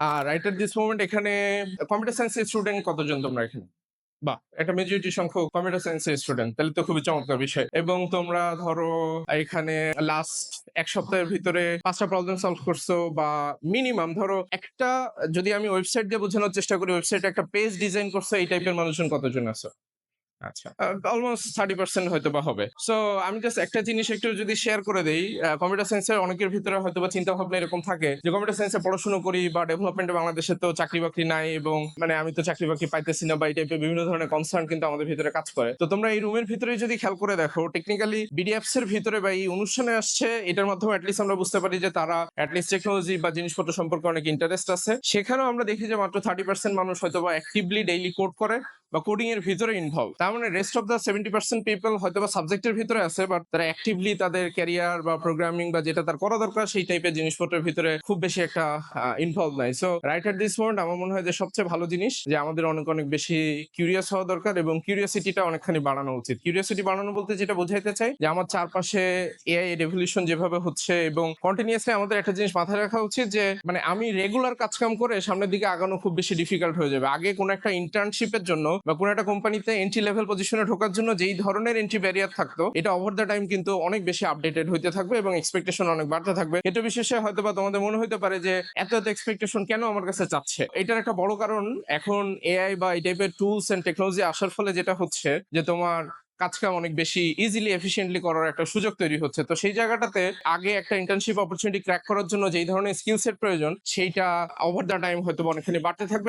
Right at this moment এখানে computer সায়েন্সের student কতজন তোমরা এখানে? বাহ! একটা মেজরিটি সংখ্যক কম্পিউটার সায়েন্সের স্টুডেন্ট। তাহলে তো খুবই চমৎকার বিষয়। এবং তোমরা ধরো এখানে লাস্ট ১ সপ্তাহের ভিতরে ৫ টা প্রবলেম সলভ করছো বা মিনিমাম ধরো একটা, যদি আমি ওয়েবসাইট দিয়ে বোঝানোর চেষ্টা করি, ওয়েবসাইটে একটা পেজ ডিজাইন করছো, এই টাইপের মানুষজন কতজন আছো? আচ্ছা। অলমোস্ট 30% হয়তোবা হবে। সো আমি জাস্ট একটা জিনিস একটু যদি শেয়ার করে দেই, কম্পিউটার সায়েন্সের অনেকের ভিতরে হয়তোবা চিন্তাভাবনা এরকম থাকে যে কম্পিউটার সায়েন্সে পড়াশোনা করি বা ডেভেলপমেন্টে বাংলাদেশে তো চাকরি-বাকরি নাই এবং মানে আমি তো চাকরি-বাকরি পাইতেছি না বা এই টাইপের বিভিন্ন ধরনের কনসার্ন কিন্তু আমাদের ভিতরে কাজ করে। তো তোমরা এই রুমের ভিতরেই যদি খেয়াল করে দেখো, টেকনিক্যালি বিডিএফস এর ভিতরে বা এই অনুষ্ঠানে আসছে, এটার মাধ্যমে এটলিস্ট আমরা বুঝতে পারি যে তারা এটলিস্ট টেকনোলজি বা জিনিসপত্র সম্পর্কে অনেক ইন্টারেস্ট আছে। সেখানেও আমরা দেখি যে মাত্র 30% মানুষ হয়তোবা অ্যাক্টিভলি ডেইলি কোড করে বা কোডিং এর ভিতরে ইনভলভ। তার মানে রেস্ট অফ দ্য 70% পিপল হয়তো বা সাবজেক্টের ভিতরে আছে, বাট তারা অ্যাক্টিভলি তাদের ক্যারিয়ার বা প্রোগ্রামিং বা যেটা তার করা দরকার সেই টাইপের জিনিসপত্রের ভিতরে খুব বেশি একটা ইনভলভ নাই। So right at this moment আমার মনে হয় যে সবচেয়ে ভালো জিনিস যে আমাদের অনেক অনেক বেশি কিউরিয়াস হওয়া দরকার এবং কিউরিয়াসিটিটা অনেকখানি বাড়ানো উচিত। কিউরিয়াসিটি বাড়ানো বলতে যেটা বোঝাইতে চাই যে আমার চারপাশে এআই এর রেভলিউশন যেভাবে হচ্ছে এবং কন্টিনিউয়াসলি আমাদের একটা জিনিস মাথায় রাখা উচিত যে মানে আমি রেগুলার কাজকাম করে সামনের দিকে আগানো খুব বেশি ডিফিকাল্ট হয়ে যাবে। আগে কোনো একটা ইন্টার্নশিপের জন্য বা কোনো একটা কোম্পানিতে এন্ট্রি লেভেল পজিশনে ঢোকার জন্য যেই ধরনের এন্ট্রি ব্যারিয়ার থাকতো, এটা ওভার দ্য টাইম কিন্তু অনেক বেশি আপডেটেড হইতে থাকবে এবং এক্সপেকটেশন অনেক বাড়তে থাকবে। এটা বিশেষে হয়তো বা তোমাদের মনে হইতে পারে যে এত এত এক্সপেকটেশন কেন আমার কাছে চাচ্ছে। এটার একটা বড় কারণ এখন এআই বা এই টাইপের টুলস এন্ড টেকনোলজি আসার ফলে যেটা হচ্ছে যে তোমার কাজকাম অনেক বেশি ইজিলি এফিসিয়েন্টলি করার একটা সুযোগ তৈরি হচ্ছে। তো সেই জায়গাটাতে আগে একটা ইন্টার্নশিপ অপরচুনিটি ক্র্যাক করার জন্য যেই ধরনের স্কিল সেট প্রয়োজন, সেইটা ওভার দ্য টাইম হয়তো অনেকখানি বাড়তে থাকবে।